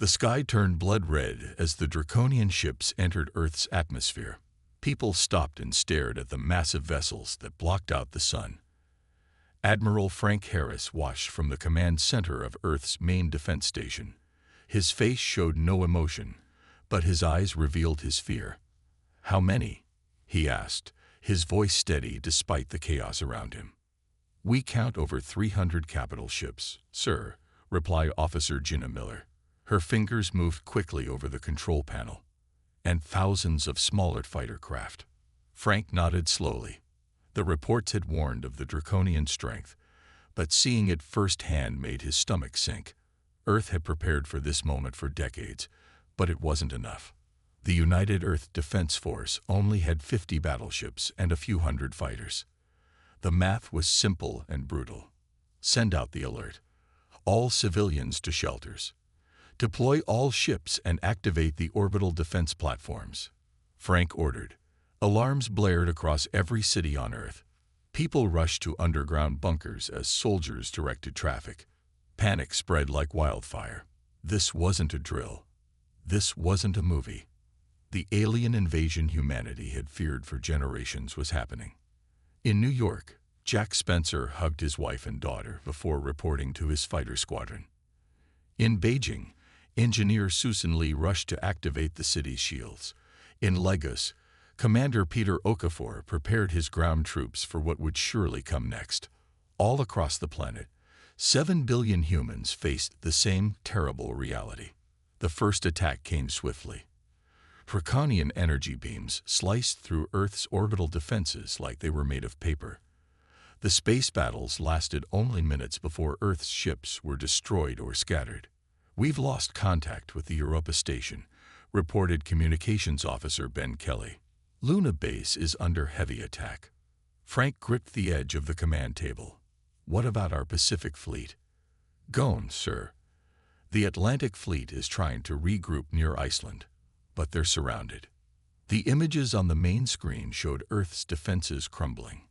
The sky turned blood red as the draconian ships entered Earth's atmosphere. People stopped and stared at the massive vessels that blocked out the sun. Admiral Frank Harris watched from the command center of Earth's main defense station. His face showed no emotion, but his eyes revealed his fear. "How many?" he asked, his voice steady despite the chaos around him. "We count over 300 capital ships, sir," replied Officer Jenna Miller. Her fingers moved quickly over the control panel. "And thousands of smaller fighter craft." Frank nodded slowly. The reports had warned of the draconian strength, but seeing it firsthand made his stomach sink. Earth had prepared for this moment for decades, but it wasn't enough. The United Earth Defense Force only had 50 battleships and a few hundred fighters. The math was simple and brutal. Send out the alert. All civilians to shelters. Deploy all ships and activate the orbital defense platforms. Frank ordered. Alarms blared across every city on Earth. People rushed to underground bunkers as soldiers directed traffic. Panic spread like wildfire. This wasn't a drill. This wasn't a movie. The alien invasion humanity had feared for generations was happening. In New York, Jack Spencer hugged his wife and daughter before reporting to his fighter squadron. In Beijing, engineer Susan Lee rushed to activate the city's shields. In Lagos, Commander Peter Okafor prepared his ground troops for what would surely come next. All across the planet, 7 billion humans faced the same terrible reality. The first attack came swiftly. Draconian energy beams sliced through Earth's orbital defenses like they were made of paper. The space battles lasted only minutes before Earth's ships were destroyed or scattered. "We've lost contact with the Europa station," reported Communications Officer Ben Kelly. "Luna Base is under heavy attack." Frank gripped the edge of the command table. "What about our Pacific Fleet?" "Gone, sir. The Atlantic Fleet is trying to regroup near Iceland, but they're surrounded." The images on the main screen showed Earth's defenses crumbling.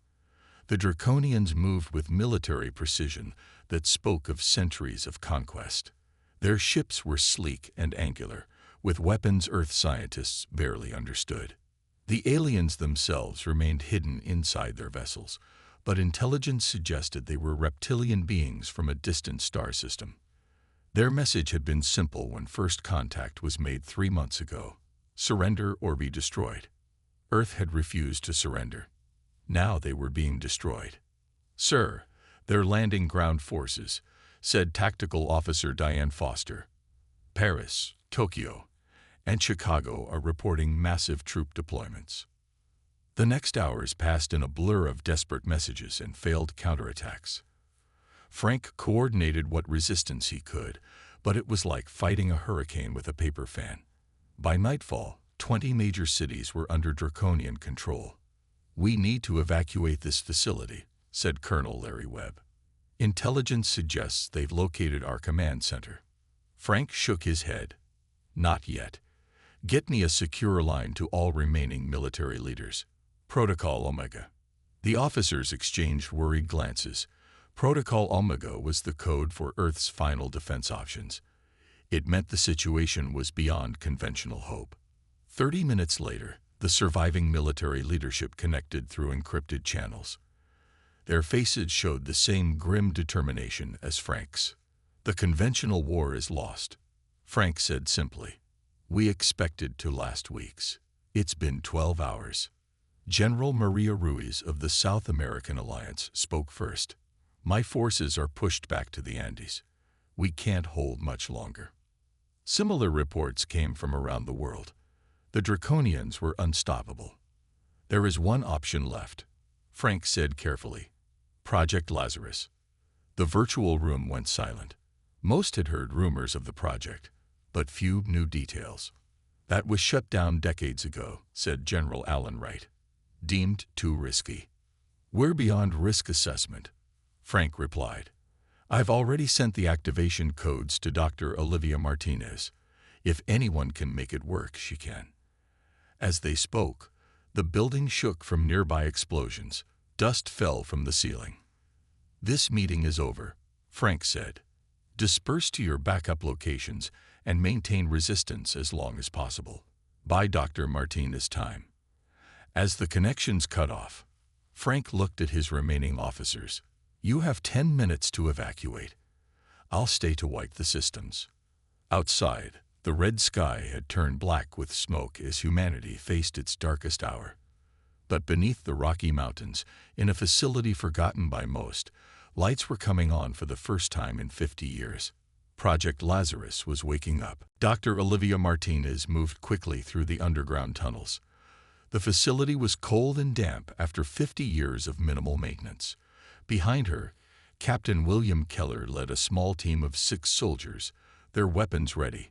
The Draconians moved with military precision that spoke of centuries of conquest. Their ships were sleek and angular, with weapons Earth scientists barely understood. The aliens themselves remained hidden inside their vessels, but intelligence suggested they were reptilian beings from a distant star system. Their message had been simple when first contact was made 3 months ago: surrender or be destroyed. Earth had refused to surrender. Now they were being destroyed. "Sir, they're landing ground forces," said Tactical Officer Diane Foster. "Paris, Tokyo, and Chicago are reporting massive troop deployments." The next hours passed in a blur of desperate messages and failed counterattacks. Frank coordinated what resistance he could, but it was like fighting a hurricane with a paper fan. By nightfall, 20 major cities were under draconian control. "We need to evacuate this facility," said Colonel Larry Webb. "Intelligence suggests they've located our command center." Frank shook his head. "Not yet. Get me a secure line to all remaining military leaders." Protocol Omega. The officers exchanged worried glances. Protocol Omega was the code for Earth's final defense options. It meant the situation was beyond conventional hope. 30 minutes later, the surviving military leadership connected through encrypted channels. Their faces showed the same grim determination as Frank's. "The conventional war is lost," Frank said simply. "We expected to last weeks. It's been 12 hours. General Maria Ruiz of the South American Alliance spoke first. "My forces are pushed back to the Andes. We can't hold much longer." Similar reports came from around the world. The Draconians were unstoppable. "There is one option left," Frank said carefully. "Project Lazarus." The virtual room went silent. Most had heard rumors of the project, but few knew details. "That was shut down decades ago," said General Alan Wright. "Deemed too risky." "We're beyond risk assessment," Frank replied. "I've already sent the activation codes to Dr. Olivia Martinez. If anyone can make it work, she can." As they spoke, the building shook from nearby explosions. Dust fell from the ceiling. "This meeting is over," Frank said. "Disperse to your backup locations and maintain resistance as long as possible. By Dr. Martinez's time. As the connections cut off, Frank looked at his remaining officers. You have 10 minutes to evacuate. I'll stay to wipe the systems. Outside, the red sky had turned black with smoke as humanity faced its darkest hour. But beneath the Rocky Mountains, in a facility forgotten by most, lights were coming on for the first time in 50 years. Project Lazarus was waking up. Dr. Olivia Martinez moved quickly through the underground tunnels. The facility was cold and damp after 50 years of minimal maintenance. Behind her, Captain William Keller led a small team of 6 soldiers, their weapons ready.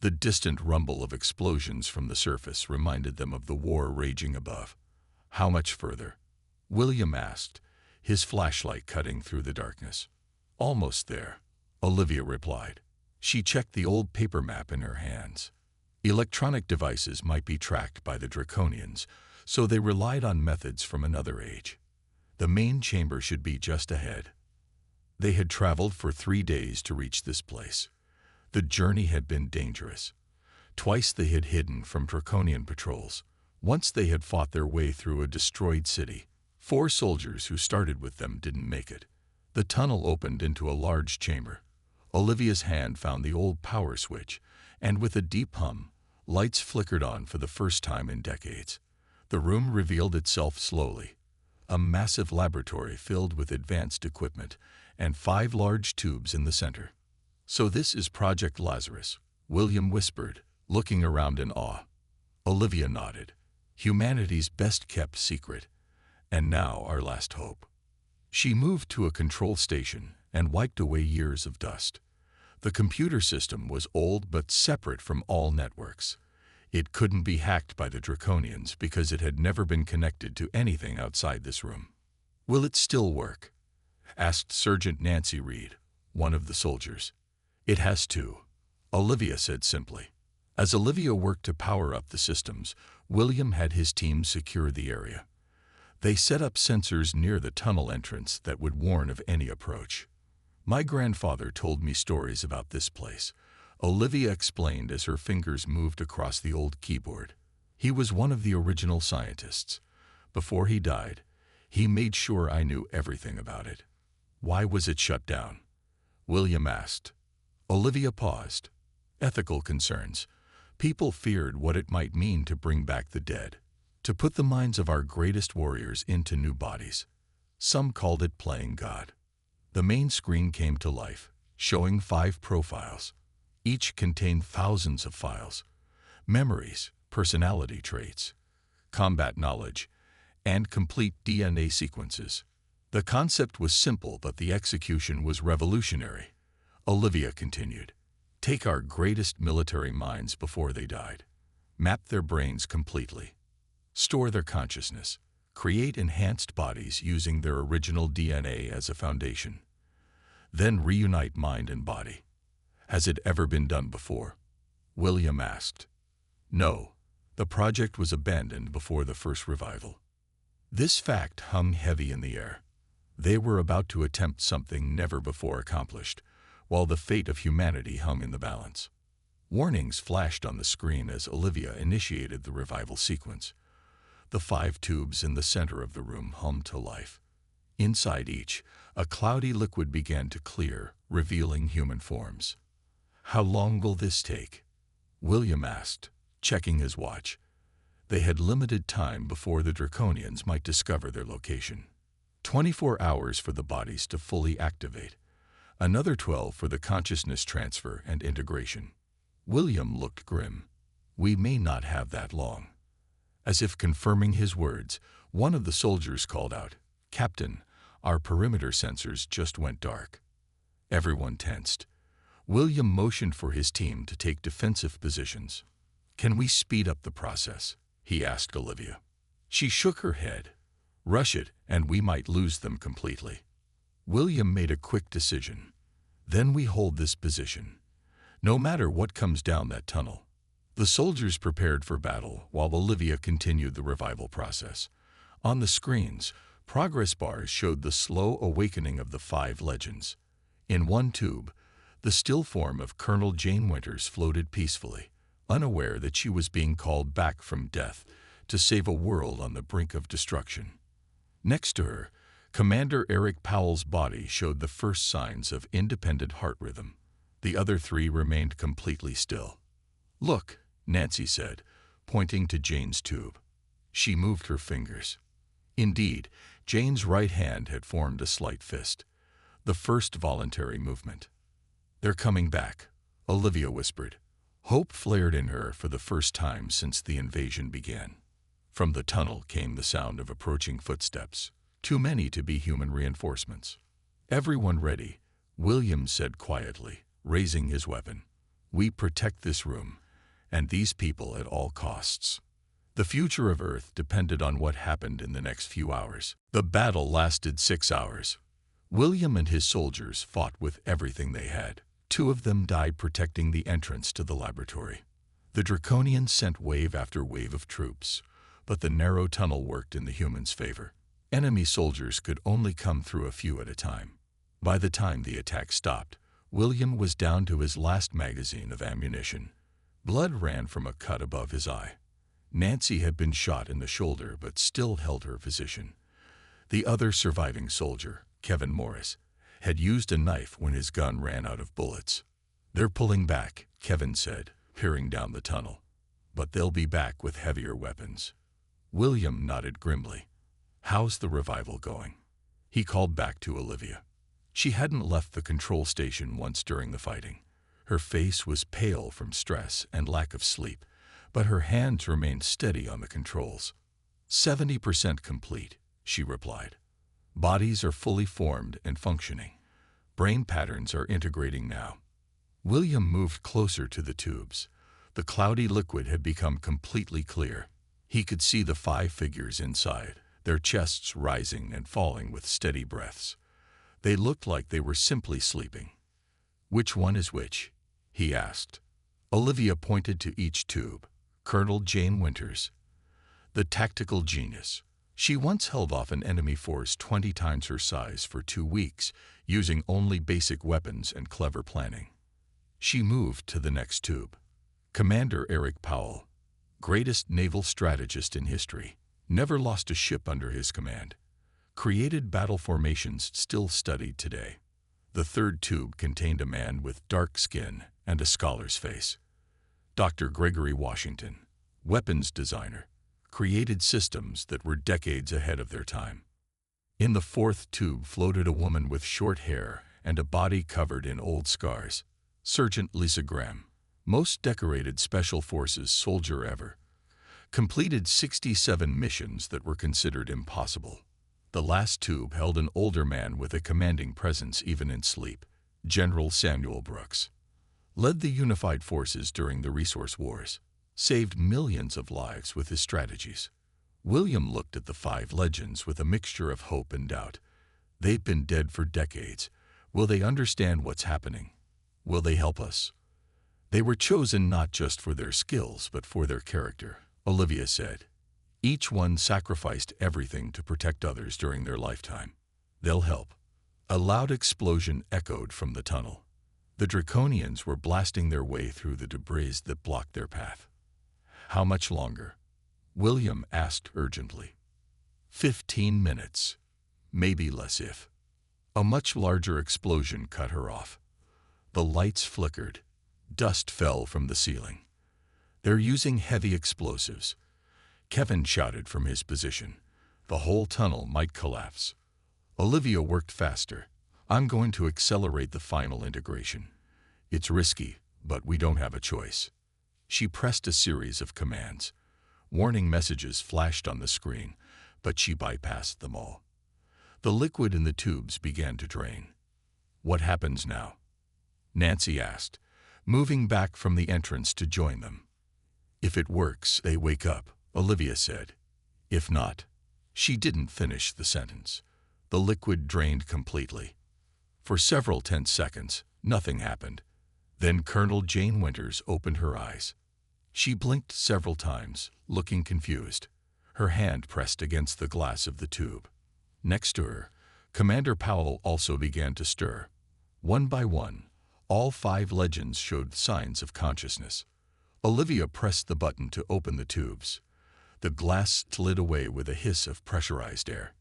The distant rumble of explosions from the surface reminded them of the war raging above. How much further? William asked, his flashlight cutting through the darkness. Almost there, Olivia replied. She checked the old paper map in her hands. Electronic devices might be tracked by the Draconians, so they relied on methods from another age. The main chamber should be just ahead. They had traveled for 3 days to reach this place. The journey had been dangerous. Twice they had hidden from Draconian patrols. Once they had fought their way through a destroyed city. 4 soldiers who started with them didn't make it. The tunnel opened into a large chamber. Olivia's hand found the old power switch, and with a deep hum, lights flickered on for the first time in decades. The room revealed itself slowly. A massive laboratory filled with advanced equipment, and 5 large tubes in the center. So this is Project Lazarus, William whispered, looking around in awe. Olivia nodded. Humanity's best-kept secret, and now our last hope. She moved to a control station and wiped away years of dust. The computer system was old but separate from all networks. It couldn't be hacked by the Draconians because it had never been connected to anything outside this room. Will it still work? Asked Sergeant Nancy Reed, one of the soldiers. It has to, Olivia said simply. As Olivia worked to power up the systems, William had his team secure the area. They set up sensors near the tunnel entrance that would warn of any approach. My grandfather told me stories about this place, Olivia explained as her fingers moved across the old keyboard. He was one of the original scientists. Before he died, he made sure I knew everything about it. Why was it shut down? William asked. Olivia paused. Ethical concerns. People feared what it might mean to bring back the dead, to put the minds of our greatest warriors into new bodies. Some called it playing God. The main screen came to life, showing 5 profiles. Each contained thousands of files, memories, personality traits, combat knowledge, and complete DNA sequences. The concept was simple, but the execution was revolutionary. Olivia continued. Take our greatest military minds before they died. Map their brains completely. Store their consciousness. Create enhanced bodies using their original DNA as a foundation. Then reunite mind and body. Has it ever been done before? William asked. No. The project was abandoned before the first revival. This fact hung heavy in the air. They were about to attempt something never before accomplished, while the fate of humanity hung in the balance. Warnings flashed on the screen as Olivia initiated the revival sequence. The 5 tubes in the center of the room hummed to life. Inside each, a cloudy liquid began to clear, revealing human forms. How long will this take? William asked, checking his watch. They had limited time before the Draconians might discover their location. 24 hours for the bodies to fully activate. Another 12 for the consciousness transfer and integration. William looked grim. We may not have that long. As if confirming his words, one of the soldiers called out, Captain, our perimeter sensors just went dark. Everyone tensed. William motioned for his team to take defensive positions. Can we speed up the process? He asked Olivia. She shook her head. Rush it, and we might lose them completely. William made a quick decision. Then we hold this position, no matter what comes down that tunnel. The soldiers prepared for battle while Olivia continued the revival process. On the screens, progress bars showed the slow awakening of the 5 legends. In one tube, The still form of Colonel Jane Winters floated peacefully, unaware that she was being called back from death to save a world on the brink of destruction. Next to her, Commander Eric Powell's body showed the first signs of independent heart rhythm. The other three remained completely still. "Look," Nancy said, pointing to Jane's tube. She moved her fingers. Indeed, Jane's right hand had formed a slight fist, the first voluntary movement. "They're coming back," Olivia whispered. Hope flared in her for the first time since the invasion began. From the tunnel came the sound of approaching footsteps, too many to be human reinforcements. "Everyone ready," Williams said quietly, raising his weapon. "We protect this room, and these people at all costs." The future of Earth depended on what happened in the next few hours. The battle lasted 6 hours. William and his soldiers fought with everything they had. 2 of them died protecting the entrance to the laboratory. The Draconians sent wave after wave of troops, but the narrow tunnel worked in the humans' favor. Enemy soldiers could only come through a few at a time. By the time the attack stopped, William was down to his last magazine of ammunition. Blood ran from a cut above his eye. Nancy had been shot in the shoulder but still held her position. The other surviving soldier, Kevin Morris, had used a knife when his gun ran out of bullets. "They're pulling back," Kevin said, peering down the tunnel. "But they'll be back with heavier weapons." William nodded grimly. "How's the revival going?" He called back to Olivia. She hadn't left the control station once during the fighting. Her face was pale from stress and lack of sleep, but her hands remained steady on the controls. 70% complete, she replied. "Bodies are fully formed and functioning. Brain patterns are integrating now." William moved closer to the tubes. The cloudy liquid had become completely clear. He could see the 5 figures inside, their chests rising and falling with steady breaths. They looked like they were simply sleeping. "Which one is which?" he asked. Olivia pointed to each tube. "Colonel Jane Winters, the tactical genius. She once held off an enemy force 20 times her size for 2 weeks, using only basic weapons and clever planning." She moved to the next tube. "Commander Eric Powell, greatest naval strategist in history, never lost a ship under his command. Created battle formations still studied today." The third tube contained a man with dark skin and a scholar's face. Dr. Gregory Washington, weapons designer, created systems that were decades ahead of their time. In the fourth tube floated a woman with short hair and a body covered in old scars. Sergeant Lisa Graham, most decorated Special Forces soldier ever, completed 67 missions that were considered impossible. The last tube held an older man with a commanding presence even in sleep, General Samuel Brooks. Led the unified forces during the resource wars, saved millions of lives with his strategies. William looked at the 5 legends with a mixture of hope and doubt. They've been dead for decades. Will they understand what's happening? Will they help us? "They were chosen not just for their skills, but for their character," Olivia said. "Each one sacrificed everything to protect others during their lifetime. They'll help." A loud explosion echoed from the tunnel. The Draconians were blasting their way through the debris that blocked their path. "How much longer?" William asked urgently. 15 minutes. Maybe less if. A much larger explosion cut her off. The lights flickered. Dust fell from the ceiling. "They're using heavy explosives," Kevin shouted from his position. "The whole tunnel might collapse." Olivia worked faster. "I'm going to accelerate the final integration. It's risky, but we don't have a choice." She pressed a series of commands. Warning messages flashed on the screen, but she bypassed them all. The liquid in the tubes began to drain. "What happens now?" Nancy asked, moving back from the entrance to join them. "If it works, they wake up," Olivia said. "If not..." She didn't finish the sentence. The liquid drained completely. For several tense seconds, nothing happened. Then Colonel Jane Winters opened her eyes. She blinked several times, looking confused. Her hand pressed against the glass of the tube. Next to her, Commander Powell also began to stir. One by one, All 5 legends showed signs of consciousness. Olivia pressed the button to open the tubes. The glass slid away with a hiss of pressurized air.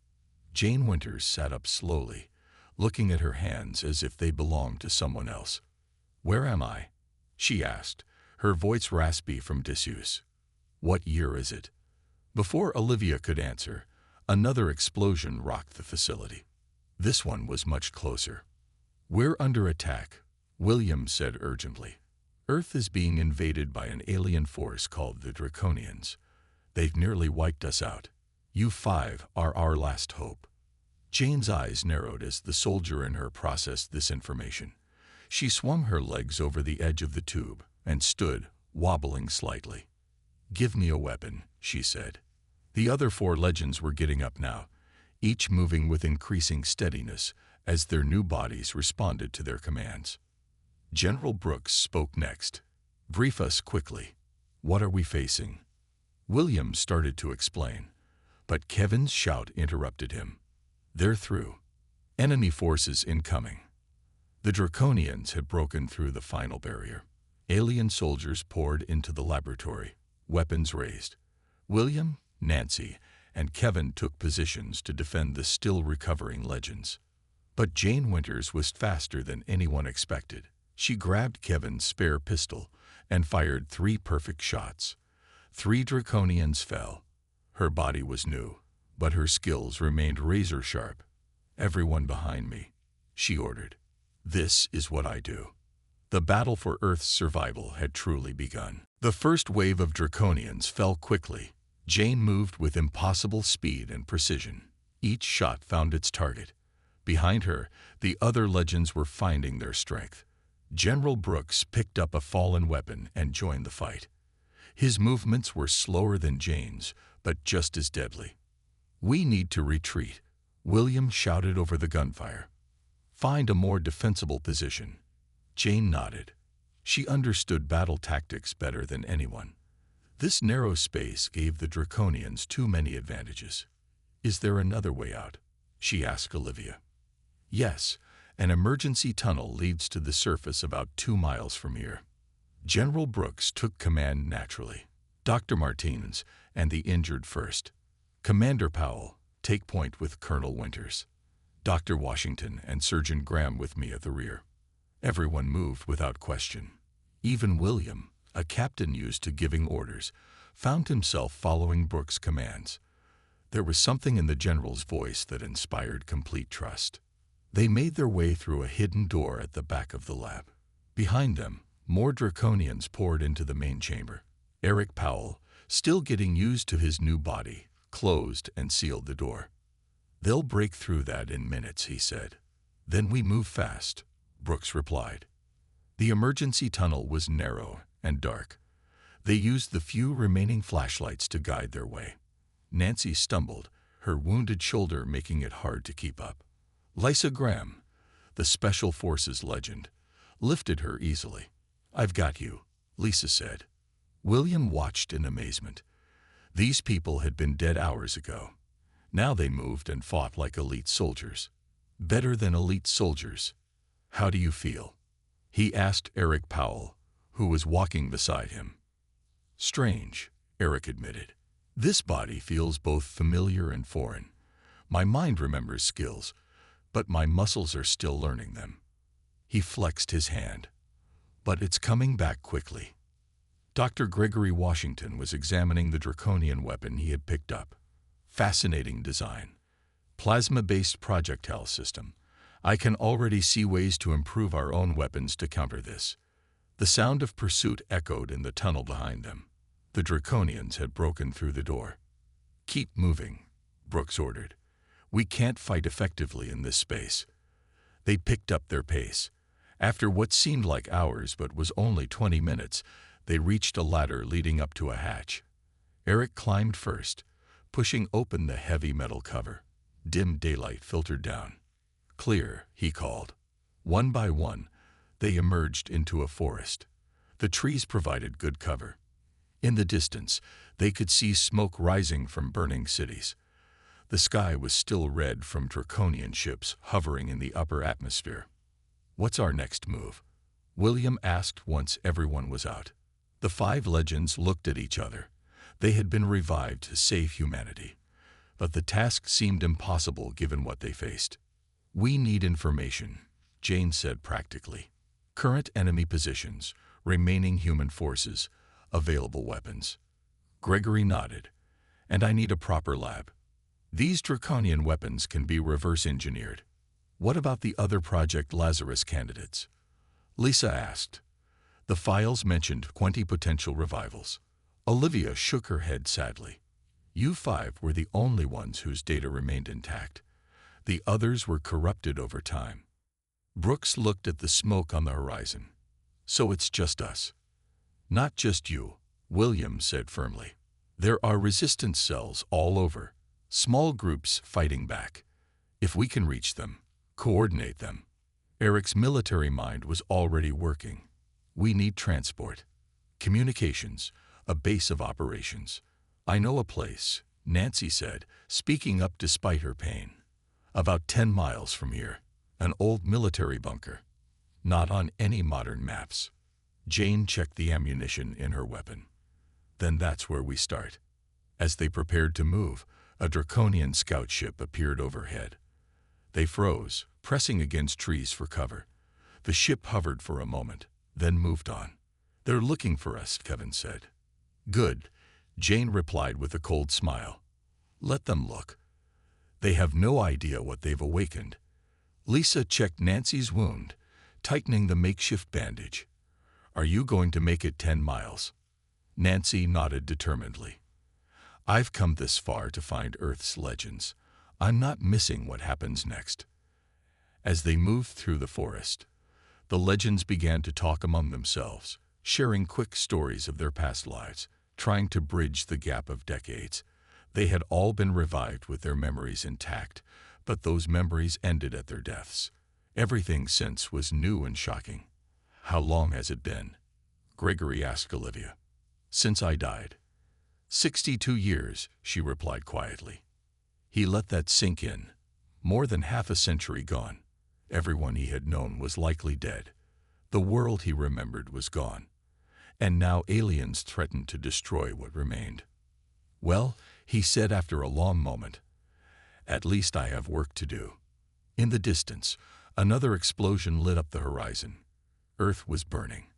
Jane Winters sat up slowly, looking at her hands as if they belonged to someone else. "Where am I?" she asked, her voice raspy from disuse. "What year is it?" Before Olivia could answer, another explosion rocked the facility. This one was much closer. "We're under attack," William said urgently. "Earth is being invaded by an alien force called the Draconians. They've nearly wiped us out. You 5 are our last hope." Jane's eyes narrowed as the soldier in her processed this information. She swung her legs over the edge of the tube and stood, wobbling slightly. "Give me a weapon," she said. The other 4 legends were getting up now, each moving with increasing steadiness as their new bodies responded to their commands. General Brooks spoke next. "Brief us quickly. What are we facing?" William started to explain, but Kevin's shout interrupted him. "They're through. Enemy forces incoming." The Draconians had broken through the final barrier. Alien soldiers poured into the laboratory, weapons raised. William, Nancy, and Kevin took positions to defend the still recovering legends. But Jane Winters was faster than anyone expected. She grabbed Kevin's spare pistol and fired 3 perfect shots. 3 Draconians fell. Her body was new, but her skills remained razor-sharp. "Everyone behind me," she ordered. "This is what I do." The battle for Earth's survival had truly begun. The first wave of Draconians fell quickly. Jane moved with impossible speed and precision. Each shot found its target. Behind her, the other legends were finding their strength. General Brooks picked up a fallen weapon and joined the fight. His movements were slower than Jane's, but just as deadly. "We need to retreat," William shouted over the gunfire. "Find a more defensible position." Jane nodded. She understood battle tactics better than anyone. This narrow space gave the Draconians too many advantages. "Is there another way out?" she asked Olivia. "Yes, an emergency tunnel leads to the surface about 2 miles from here." General Brooks took command naturally. "Dr. Martinez and the injured first. Commander Powell, take point with Colonel Winters. Dr. Washington and Surgeon Graham with me at the rear." Everyone moved without question. Even William, a captain used to giving orders, found himself following Brooks' commands. There was something in the general's voice that inspired complete trust. They made their way through a hidden door at the back of the lab. Behind them, more Draconians poured into the main chamber. Eric Powell, still getting used to his new body, closed and sealed the door. "They'll break through that in minutes," he said. "Then we move fast," Brooks replied. The emergency tunnel was narrow and dark. They used the few remaining flashlights to guide their way. Nancy stumbled, her wounded shoulder making it hard to keep up. Lisa Graham, the Special Forces legend, lifted her easily. "I've got you," Lisa said. William watched in amazement. These people had been dead hours ago. Now they moved and fought like elite soldiers. Better than elite soldiers. "How do you feel?" he asked Eric Powell, who was walking beside him. "Strange," Eric admitted. "This body feels both familiar and foreign. My mind remembers skills, but my muscles are still learning them." He flexed his hand. "But it's coming back quickly." Dr. Gregory Washington was examining the draconian weapon he had picked up. "Fascinating design. Plasma-based projectile system. I can already see ways to improve our own weapons to counter this." The sound of pursuit echoed in the tunnel behind them. The Draconians had broken through the door. "Keep moving," Brooks ordered. "We can't fight effectively in this space." They picked up their pace. After what seemed like hours but was only 20 minutes, they reached a ladder leading up to a hatch. Eric climbed first, pushing open the heavy metal cover. Dim daylight filtered down. "Clear," he called. One by one, they emerged into a forest. The trees provided good cover. In the distance, they could see smoke rising from burning cities. The sky was still red from draconian ships hovering in the upper atmosphere. "What's our next move?" William asked once everyone was out. The five legends looked at each other. They had been revived to save humanity, but the task seemed impossible given what they faced. "We need information," Jane said practically. "Current enemy positions, remaining human forces, available weapons." Gregory nodded. "And I need a proper lab. These draconian weapons can be reverse engineered." "What about the other Project Lazarus candidates?" Lisa asked. The files mentioned 20 potential revivals. Olivia shook her head sadly. "You five were the only ones whose data remained intact. The others were corrupted over time." Brooks looked at the smoke on the horizon. "So it's just us." "Not just you," William said firmly. "There are resistance cells all over, small groups fighting back. If we can reach them, coordinate them." Eric's military mind was already working. "We need transport, communications, a base of operations." "I know a place," Nancy said, speaking up despite her pain. "About 10 miles from here, an old military bunker. Not on any modern maps." Jane checked the ammunition in her weapon. "Then that's where we start." As they prepared to move, a draconian scout ship appeared overhead. They froze, pressing against trees for cover. The ship hovered for a moment, then moved on. "They're looking for us," Kevin said. "Good," Jane replied with a cold smile. "Let them look. They have no idea what they've awakened." Lisa checked Nancy's wound, tightening the makeshift bandage. "Are you going to make it 10 miles?" Nancy nodded determinedly. "I've come this far to find Earth's legends. I'm not missing what happens next." As they moved through the forest, the legends began to talk among themselves, sharing quick stories of their past lives, trying to bridge the gap of decades. They had all been revived with their memories intact, but those memories ended at their deaths. Everything since was new and shocking. "How long has it been?" Gregory asked Olivia. "Since I died." 62 years, she replied quietly. He let that sink in. More than half a century gone. Everyone he had known was likely dead. The world he remembered was gone. And now aliens threatened to destroy what remained. "Well," he said after a long moment, "at least I have work to do." In the distance, another explosion lit up the horizon. Earth was burning.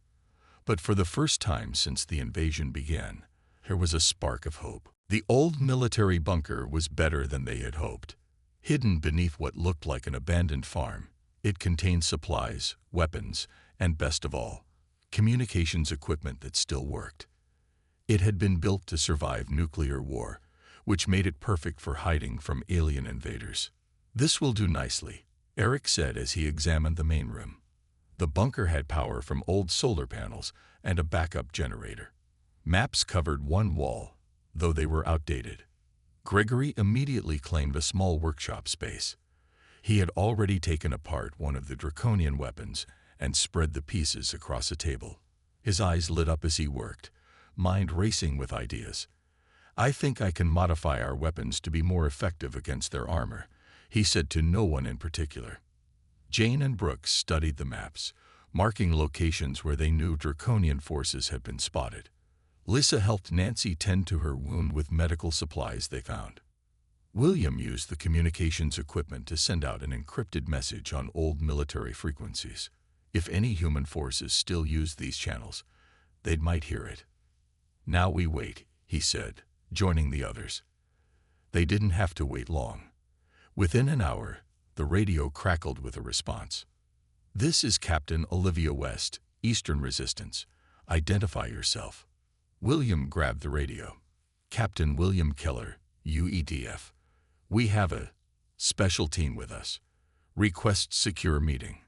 But for the first time since the invasion began, there was a spark of hope. The old military bunker was better than they had hoped. Hidden beneath what looked like an abandoned farm, it contained supplies, weapons, and best of all, communications equipment that still worked. It had been built to survive nuclear war, which made it perfect for hiding from alien invaders. "This will do nicely," Eric said as he examined the main room. The bunker had power from old solar panels and a backup generator. Maps covered one wall, though they were outdated. Gregory immediately claimed a small workshop space. He had already taken apart one of the draconian weapons and spread the pieces across a table. His eyes lit up as he worked, mind racing with ideas. "I think I can modify our weapons to be more effective against their armor," he said to no one in particular. Jane and Brooks studied the maps, marking locations where they knew draconian forces had been spotted. Lisa helped Nancy tend to her wound with medical supplies they found. William used the communications equipment to send out an encrypted message on old military frequencies. If any human forces still used these channels, they might hear it. "Now we wait," he said, joining the others. They didn't have to wait long. Within an hour, the radio crackled with a response. "This is Captain Olivia West, Eastern Resistance. Identify yourself." William grabbed the radio. "Captain William Keller, UEDF. We have a special team with us. Request secure meeting."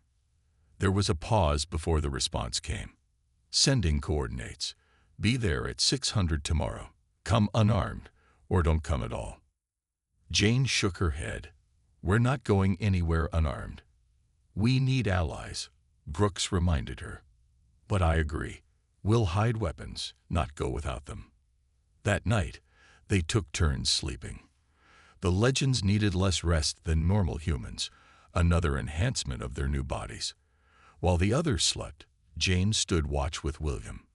There was a pause before the response came. "Sending coordinates. Be there at 600 tomorrow. Come unarmed, or don't come at all." Jane shook her head. "We're not going anywhere unarmed." "We need allies," Brooks reminded her. "But I agree. We'll hide weapons, not go without them." That night, they took turns sleeping. The legends needed less rest than normal humans, another enhancement of their new bodies. While the others slept, Jane stood watch with William.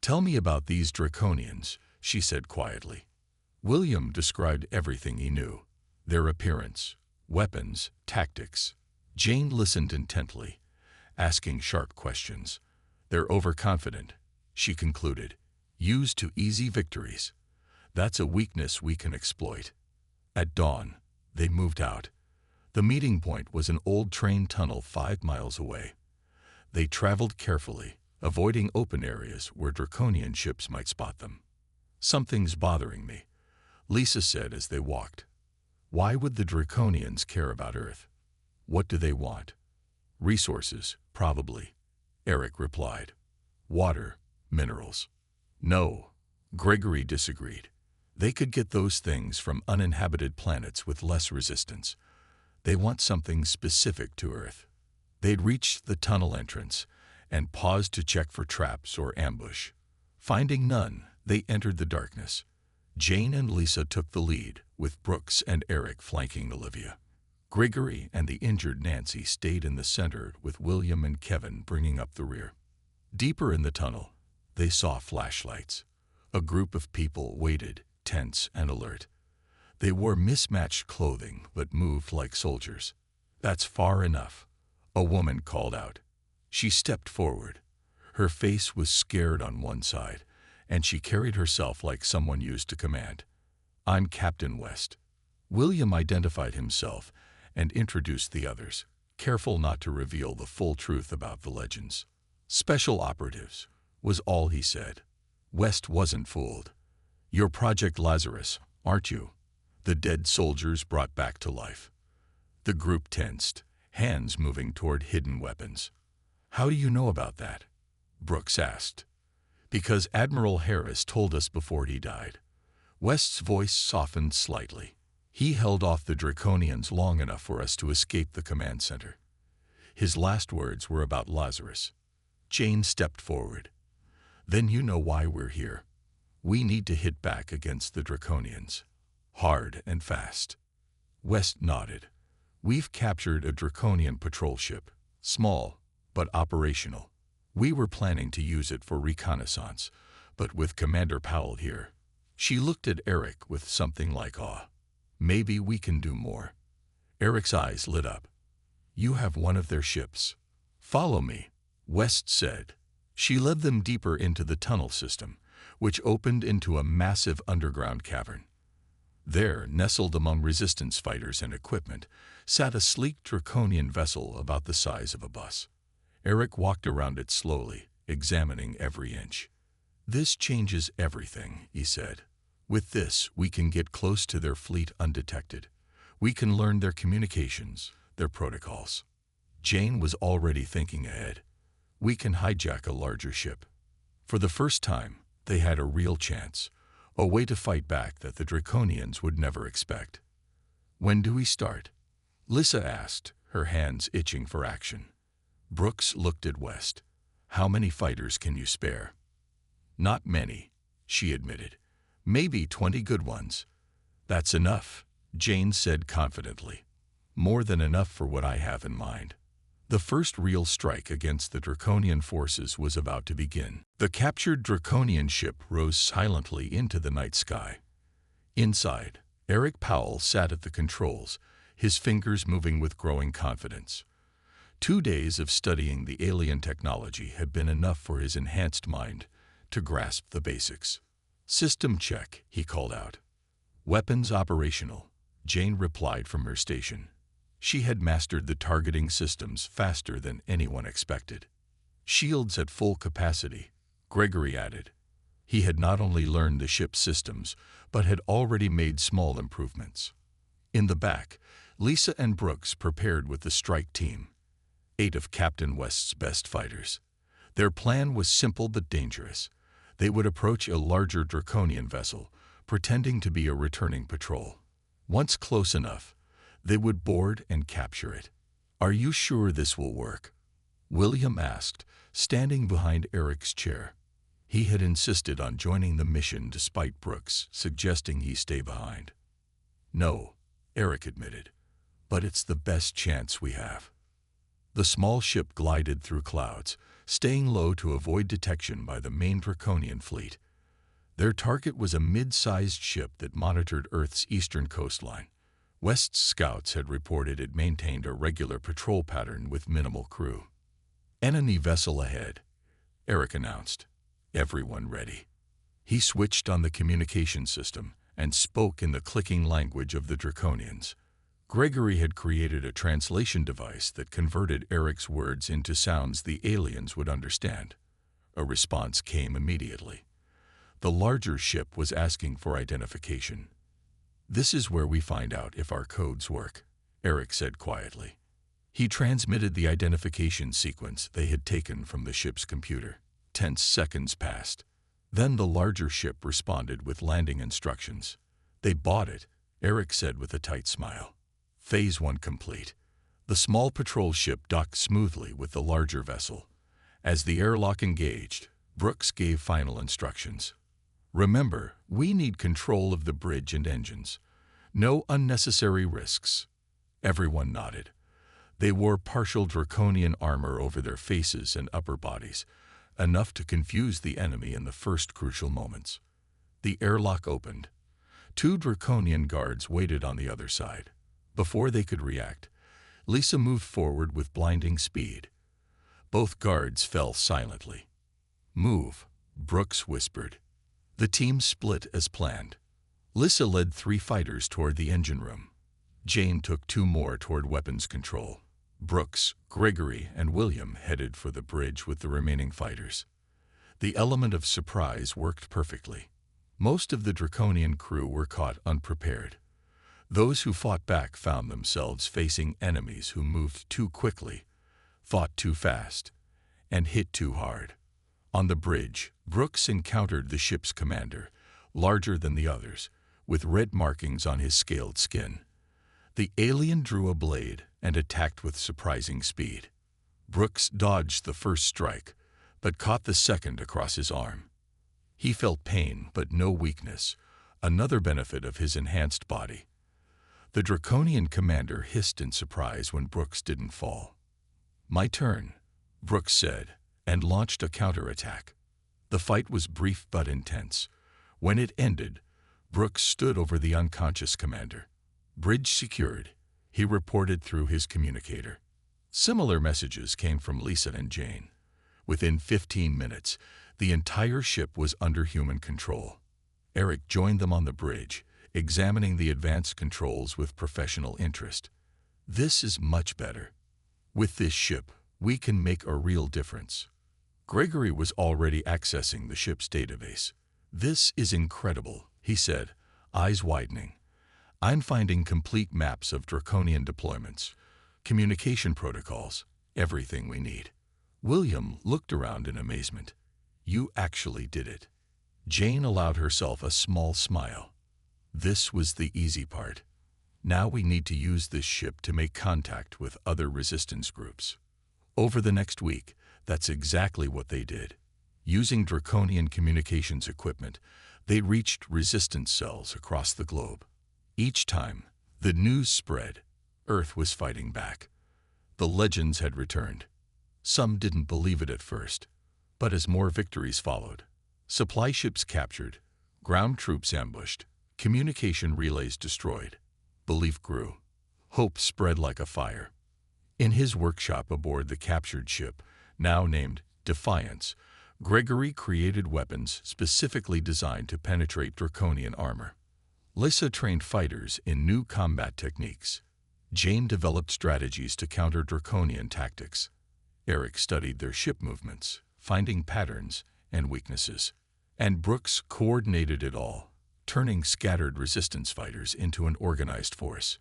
"Tell me about these draconians," she said quietly. William described everything he knew: their appearance, weapons, tactics. Jane listened intently, asking sharp questions. "They're overconfident," she concluded. "Used to easy victories. That's a weakness we can exploit." At dawn, they moved out. The meeting point was an old train tunnel 5 miles away. They traveled carefully, avoiding open areas where draconian ships might spot them. "Something's bothering me," Lisa said as they walked. "Why would the draconians care about Earth? What do they want?" "Resources, probably," Eric replied. "Water, minerals." "No," Gregory disagreed. "They could get those things from uninhabited planets with less resistance. They want something specific to Earth." They'd reached the tunnel entrance and paused to check for traps or ambush. Finding none, they entered the darkness. Jane and Lisa took the lead, with Brooks and Eric flanking Olivia. Gregory and the injured Nancy stayed in the center, with William and Kevin bringing up the rear. Deeper in the tunnel, they saw flashlights. A group of people waited, tense and alert. They wore mismatched clothing but moved like soldiers. "That's far enough," a woman called out. She stepped forward. Her face was scared on one side, and she carried herself like someone used to command. "I'm Captain West." William identified himself and introduced the others, careful not to reveal the full truth about the legends. "Special operatives," was all he said. West wasn't fooled. "You're Project Lazarus, aren't you? The dead soldiers brought back to life." The group tensed, hands moving toward hidden weapons. "How do you know about that?" Brooks asked. "Because Admiral Harris told us before he died." West's voice softened slightly. "He held off the draconians long enough for us to escape the command center." His last words were about Lazarus. Jane stepped forward. "Then you know why we're here. We need to hit back against the draconians. Hard and fast." West nodded. "We've captured a draconian patrol ship. Small, but operational. We were planning to use it for reconnaissance, but with Commander Powell here." She looked at Eric with something like awe. "Maybe we can do more." Eric's eyes lit up. "You have one of their ships." "Follow me," West said. She led them deeper into the tunnel system, which opened into a massive underground cavern. There, nestled among resistance fighters and equipment, sat a sleek draconian vessel about the size of a bus. Eric walked around it slowly, examining every inch. "This changes everything," he said. "With this, we can get close to their fleet undetected. We can learn their communications, their protocols." Jane was already thinking ahead. "We can hijack a larger ship." For the first time, they had a real chance, a way to fight back that the draconians would never expect. "When do we start?" Lisa asked, her hands itching for action. Brooks looked at West. "How many fighters can you spare?" "Not many," she admitted. "Maybe 20 good ones." "That's enough," Jane said confidently. "More than enough for what I have in mind." The first real strike against the draconian forces was about to begin. The captured draconian ship rose silently into the night sky. Inside, Eric Powell sat at the controls, his fingers moving with growing confidence. 2 days of studying the alien technology had been enough for his enhanced mind to grasp the basics. "System check," he called out. "Weapons operational," Jane replied from her station. She had mastered the targeting systems faster than anyone expected. "Shields at full capacity," Gregory added. He had not only learned the ship's systems, but had already made small improvements. In the back, Lisa and Brooks prepared with the strike team, 8 of Captain West's best fighters. Their plan was simple but dangerous. They would approach a larger draconian vessel, pretending to be a returning patrol. Once close enough, they would board and capture it. "Are you sure this will work?" William asked, standing behind Eric's chair. He had insisted on joining the mission despite Brooks suggesting he stay behind. "No," Eric admitted, "but it's the best chance we have." The small ship glided through clouds, staying low to avoid detection by the main Draconian fleet. Their target was a mid-sized ship that monitored Earth's eastern coastline. West's scouts had reported it maintained a regular patrol pattern with minimal crew. "Enemy vessel ahead," Eric announced. "Everyone ready." He switched on the communication system and spoke in the clicking language of the Draconians. Gregory had created a translation device that converted Eric's words into sounds the aliens would understand. A response came immediately. The larger ship was asking for identification. "This is where we find out if our codes work," Eric said quietly. He transmitted the identification sequence they had taken from the ship's computer. Tense seconds passed. Then the larger ship responded with landing instructions. "They bought it," Eric said with a tight smile. Phase 1 complete. The small patrol ship docked smoothly with the larger vessel. As the airlock engaged, Brooks gave final instructions. "Remember, we need control of the bridge and engines. No unnecessary risks." Everyone nodded. They wore partial Draconian armor over their faces and upper bodies, enough to confuse the enemy in the first crucial moments. The airlock opened. 2 Draconian guards waited on the other side. Before they could react, Lisa moved forward with blinding speed. Both guards fell silently. "Move," Brooks whispered. The team split as planned. Lisa led 3 fighters toward the engine room. Jane took 2 more toward weapons control. Brooks, Gregory, and William headed for the bridge with the remaining fighters. The element of surprise worked perfectly. Most of the Draconian crew were caught unprepared. Those who fought back found themselves facing enemies who moved too quickly, fought too fast, and hit too hard. On the bridge, Brooks encountered the ship's commander, larger than the others, with red markings on his scaled skin. The alien drew a blade and attacked with surprising speed. Brooks dodged the first strike, but caught the second across his arm. He felt pain but no weakness, another benefit of his enhanced body. The Draconian commander hissed in surprise when Brooks didn't fall. "My turn," Brooks said, and launched a counterattack. The fight was brief but intense. When it ended, Brooks stood over the unconscious commander. "Bridge secured," he reported through his communicator. Similar messages came from Lisa and Jane. Within 15 minutes, the entire ship was under human control. Eric joined them on the bridge, examining the advanced controls with professional interest. "This is much better. With this ship, we can make a real difference." Gregory was already accessing the ship's database. "This is incredible," he said, eyes widening. "I'm finding complete maps of Draconian deployments, communication protocols, everything we need." William looked around in amazement. "You actually did it." Jane allowed herself a small smile. "This was the easy part. Now we need to use this ship to make contact with other resistance groups." Over the next week, that's exactly what they did. Using Draconian communications equipment, they reached resistance cells across the globe. Each time, the news spread. Earth was fighting back. The legends had returned. Some didn't believe it at first, but as more victories followed, supply ships captured, ground troops ambushed, communication relays destroyed, belief grew. Hope spread like a fire. In his workshop aboard the captured ship, now named Defiance, Gregory created weapons specifically designed to penetrate Draconian armor. Lisa trained fighters in new combat techniques. Jane developed strategies to counter Draconian tactics. Eric studied their ship movements, finding patterns and weaknesses. And Brooks coordinated it all, turning scattered resistance fighters into an organized force.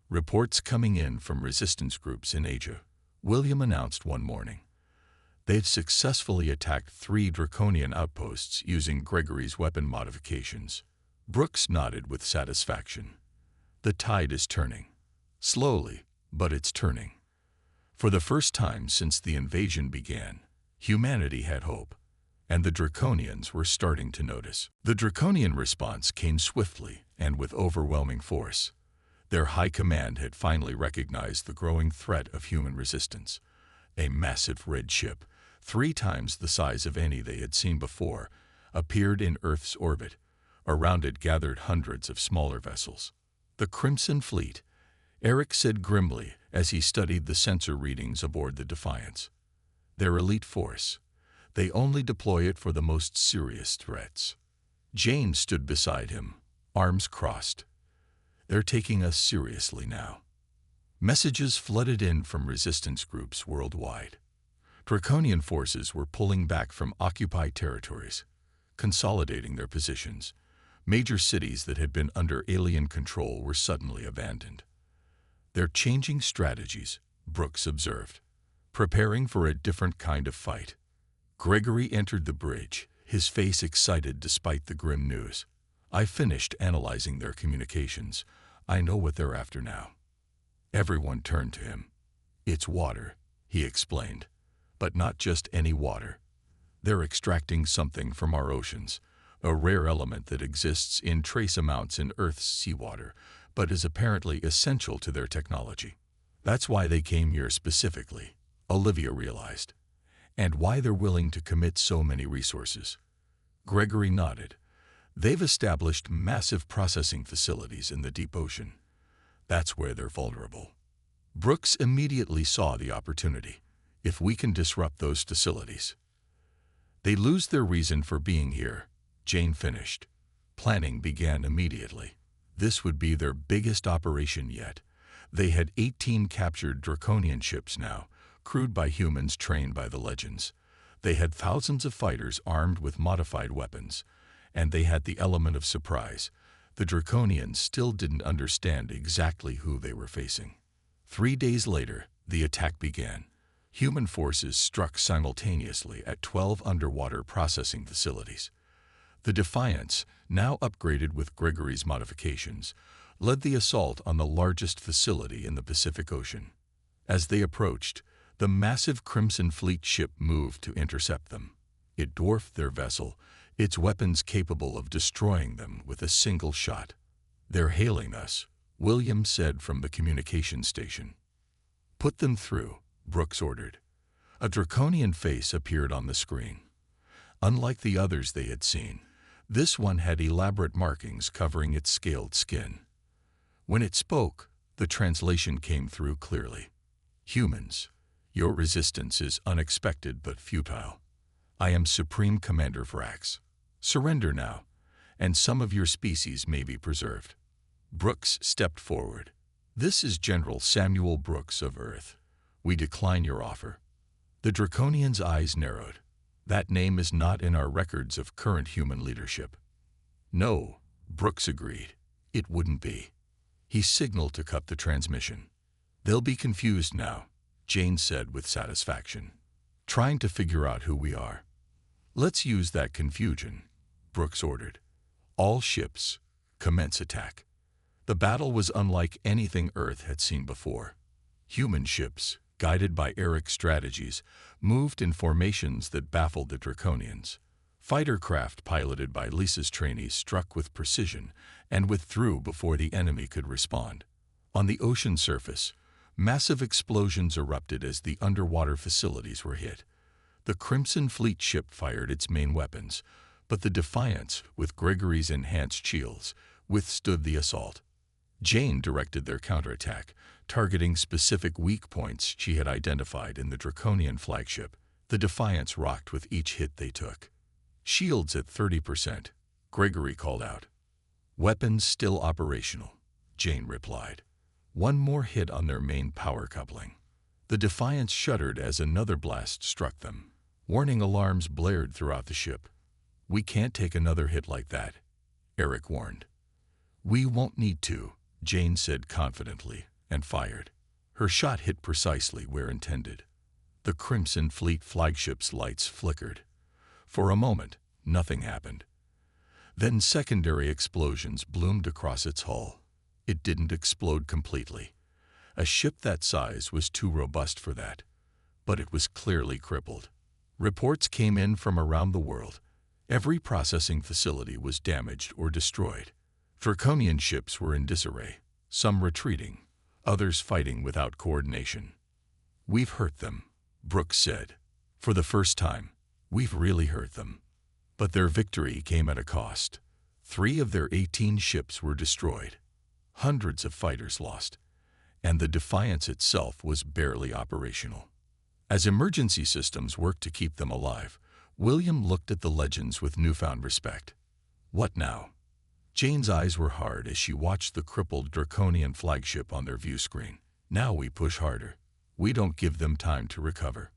Reports coming in from resistance groups in Asia, William announced one morning. They'd successfully attacked 3 Draconian outposts using Gregory's weapon modifications. Brooks nodded with satisfaction. The tide is turning. Slowly, but it's turning. For the first time since the invasion began, humanity had hope, and the Draconians were starting to notice. The Draconian response came swiftly and with overwhelming force. Their high command had finally recognized the growing threat of human resistance. A massive red ship, 3 times the size of any they had seen before, appeared in Earth's orbit. Around it gathered hundreds of smaller vessels. "The Crimson Fleet," Eric said grimly as he studied the sensor readings aboard the Defiance. "Their elite force. They only deploy it for the most serious threats." Jane stood beside him, arms crossed. "They're taking us seriously now." Messages flooded in from resistance groups worldwide. Draconian forces were pulling back from occupied territories, consolidating their positions. Major cities that had been under alien control were suddenly abandoned. "They're changing strategies," Brooks observed, "preparing for a different kind of fight." Gregory entered the bridge, his face excited despite the grim news. "I finished analyzing their communications. I know what they're after now." Everyone turned to him. "It's water," he explained, "but not just any water. They're extracting something from our oceans, a rare element that exists in trace amounts in Earth's seawater, but is apparently essential to their technology. That's why they came here specifically," Olivia realized, "and why they're willing to commit so many resources." Gregory nodded. "They've established massive processing facilities in the deep ocean. That's where they're vulnerable." Brooks immediately saw the opportunity. "If we can disrupt those facilities, they lose their reason for being here," Jane finished. Planning began immediately. This would be their biggest operation yet. They had 18 captured Draconian ships now, crewed by humans trained by the legends. They had thousands of fighters armed with modified weapons, and they had the element of surprise. The Draconians still didn't understand exactly who they were facing. 3 days later, the attack began. Human forces struck simultaneously at 12 underwater processing facilities. The Defiance, now upgraded with Gregory's modifications, led the assault on the largest facility in the Pacific Ocean. As they approached, the massive Crimson Fleet ship moved to intercept them. It dwarfed their vessel, its weapons capable of destroying them with a single shot. "They're hailing us," William said from the communication station. "Put them through," Brooks ordered. A draconian face appeared on the screen. Unlike the others they had seen, this one had elaborate markings covering its scaled skin. When it spoke, the translation came through clearly. "Humans, your resistance is unexpected but futile. I am Supreme Commander Vrax. Surrender now, and some of your species may be preserved." Brooks stepped forward. "This is General Samuel Brooks of Earth. We decline your offer." The Draconian's eyes narrowed. "That name is not in our records of current human leadership." "No," Brooks agreed. "It wouldn't be." He signaled to cut the transmission. "They'll be confused now," Jane said with satisfaction, "trying to figure out who we are." "Let's use that confusion," Brooks ordered. "All ships, commence attack." The battle was unlike anything Earth had seen before. Human ships, guided by Eric's strategies, moved in formations that baffled the Draconians. Fighter craft piloted by Lisa's trainees struck with precision and withdrew before the enemy could respond. On the ocean surface, massive explosions erupted as the underwater facilities were hit. The Crimson Fleet ship fired its main weapons, but the Defiance, with Gregory's enhanced shields, withstood the assault. Jane directed their counterattack, targeting specific weak points she had identified in the Draconian flagship. The Defiance rocked with each hit they took. "Shields at 30%, Gregory called out. "Weapons still operational," Jane replied. "One more hit on their main power coupling." The Defiance shuddered as another blast struck them. Warning alarms blared throughout the ship. "We can't take another hit like that," Eric warned. "We won't need to," Jane said confidently, and fired. Her shot hit precisely where intended. The Crimson Fleet flagship's lights flickered. For a moment, nothing happened. Then secondary explosions bloomed across its hull. It didn't explode completely. A ship that size was too robust for that, but it was clearly crippled. Reports came in from around the world. Every processing facility was damaged or destroyed. Draconian ships were in disarray, some retreating, others fighting without coordination. "We've hurt them," Brooks said. For the first time, we've really hurt them. But their victory came at a cost. 3 of their 18 ships were destroyed. Hundreds of fighters lost. And the Defiance itself was barely operational. As emergency systems worked to keep them alive, William looked at the legends with newfound respect. What now? Jane's eyes were hard as she watched the crippled Draconian flagship on their view screen. Now we push harder. We don't give them time to recover.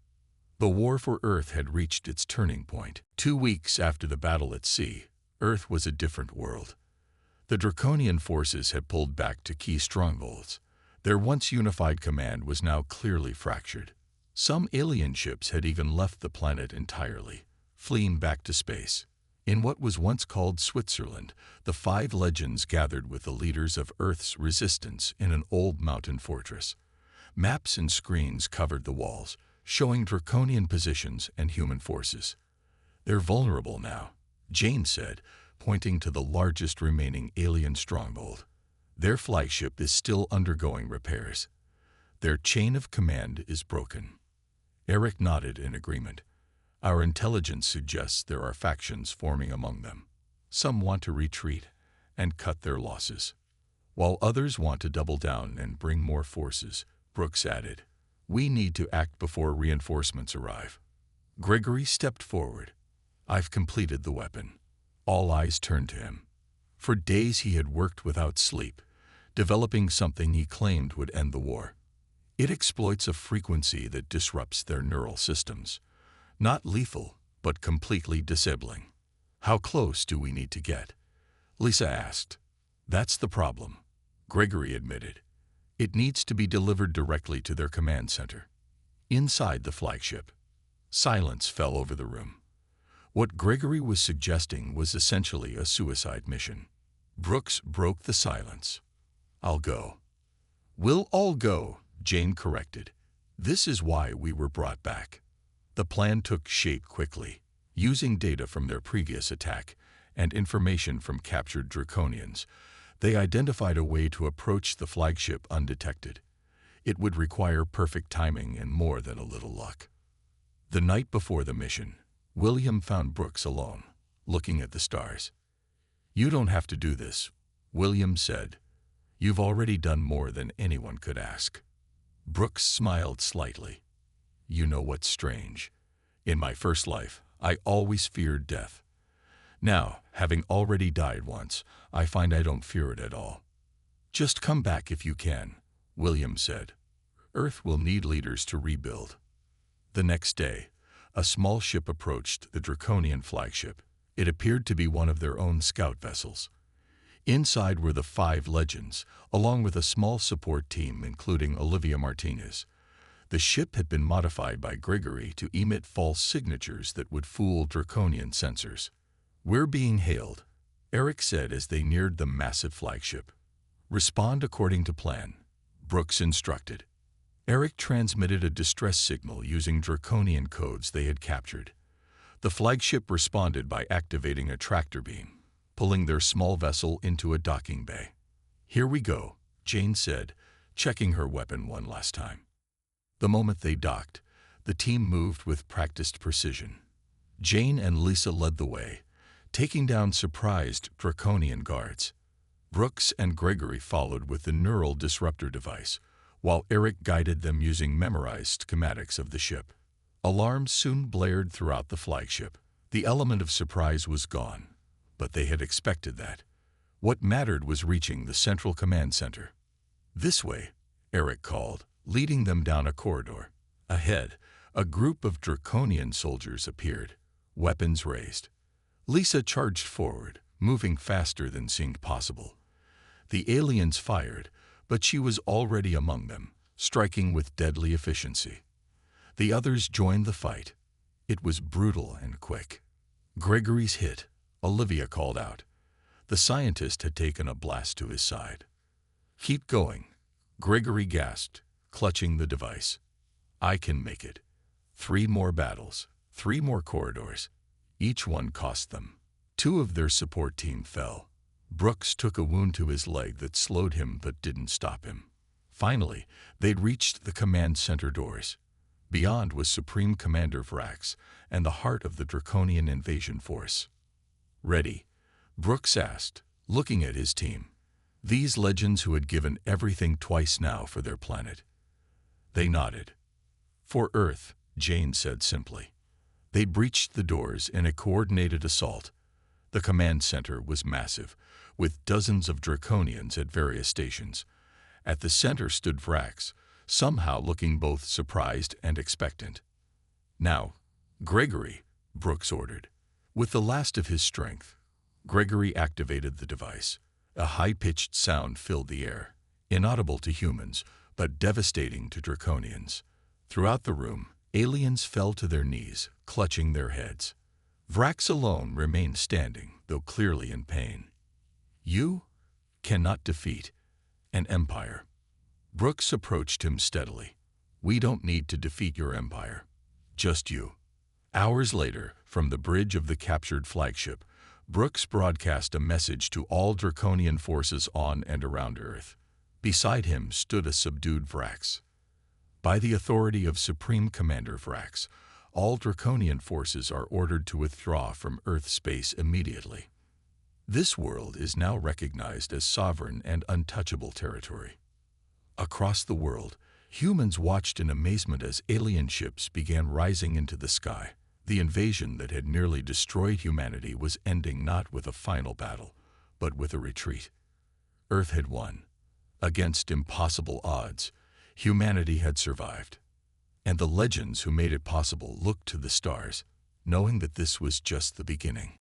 The war for Earth had reached its turning point. 2 weeks after the battle at sea, Earth was a different world. The Draconian forces had pulled back to key strongholds. Their once unified command was now clearly fractured. Some alien ships had even left the planet entirely, fleeing back to space. In what was once called Switzerland, the 5 legends gathered with the leaders of Earth's resistance in an old mountain fortress. Maps and screens covered the walls, showing Draconian positions and human forces. They're vulnerable now, Jane said, pointing to the largest remaining alien stronghold. Their flagship is still undergoing repairs. Their chain of command is broken. Eric nodded in agreement. Our intelligence suggests there are factions forming among them. Some want to retreat and cut their losses, while others want to double down and bring more forces, Brooks added. We need to act before reinforcements arrive. Gregory stepped forward. I've completed the weapon. All eyes turned to him. For days he had worked without sleep, developing something he claimed would end the war. It exploits a frequency that disrupts their neural systems. Not lethal, but completely disabling. How close do we need to get? Lisa asked. That's the problem, Gregory admitted. It needs to be delivered directly to their command center. Inside the flagship. Silence fell over the room. What Gregory was suggesting was essentially a suicide mission. Brooks broke the silence. I'll go. We'll all go, Jane corrected. This is why we were brought back. The plan took shape quickly. Using data from their previous attack and information from captured Draconians, they identified a way to approach the flagship undetected. It would require perfect timing and more than a little luck. The night before the mission, William found Brooks alone, looking at the stars. You don't have to do this, William said. You've already done more than anyone could ask. Brooks smiled slightly. You know what's strange? In my first life, I always feared death. Now, having already died once, I find I don't fear it at all. Just come back if you can, William said. Earth will need leaders to rebuild. The next day, a small ship approached the Draconian flagship. It appeared to be one of their own scout vessels. Inside were the 5 legends, along with a small support team including Olivia Martinez. The ship had been modified by Gregory to emit false signatures that would fool Draconian sensors. We're being hailed, Eric said as they neared the massive flagship. Respond according to plan, Brooks instructed. Eric transmitted a distress signal using Draconian codes they had captured. The flagship responded by activating a tractor beam, pulling their small vessel into a docking bay. Here we go, Jane said, checking her weapon one last time. The moment they docked, the team moved with practiced precision. Jane and Lisa led the way, taking down surprised Draconian guards. Brooks and Gregory followed with the neural disruptor device, while Eric guided them using memorized schematics of the ship. Alarms soon blared throughout the flagship. The element of surprise was gone, but they had expected that. What mattered was reaching the central command center. This way, Eric called, leading them down a corridor. Ahead, a group of Draconian soldiers appeared, weapons raised. Lisa charged forward, moving faster than seemed possible. The aliens fired, but she was already among them, striking with deadly efficiency. The others joined the fight. It was brutal and quick. Gregory's hit, Olivia called out. The scientist had taken a blast to his side. Keep going, Gregory gasped, clutching the device. I can make it. 3 more battles, 3 more corridors. Each one cost them. 2 of their support team fell. Brooks took a wound to his leg that slowed him but didn't stop him. Finally, they'd reached the command center doors. Beyond was Supreme Commander Vrax and the heart of the Draconian invasion force. "Ready?" Brooks asked, looking at his team. These legends who had given everything twice now for their planet. They nodded. "For Earth," Jane said simply. They breached the doors in a coordinated assault. The command center was massive, with dozens of Draconians at various stations. At the center stood Vrax, somehow looking both surprised and expectant. "Now, Gregory," Brooks ordered. With the last of his strength, Gregory activated the device. A high-pitched sound filled the air, inaudible to humans, but devastating to Draconians. Throughout the room, aliens fell to their knees, clutching their heads. Vrax alone remained standing, though clearly in pain. "You cannot defeat an empire." Brooks approached him steadily. "We don't need to defeat your empire. Just you." Hours later, from the bridge of the captured flagship, Brooks broadcast a message to all Draconian forces on and around Earth. Beside him stood a subdued Vrax. "By the authority of Supreme Commander Vrax, all Draconian forces are ordered to withdraw from Earth space immediately. This world is now recognized as sovereign and untouchable territory." Across the world, humans watched in amazement as alien ships began rising into the sky. The invasion that had nearly destroyed humanity was ending not with a final battle, but with a retreat. Earth had won. Against impossible odds, humanity had survived. And the legends who made it possible looked to the stars, knowing that this was just the beginning.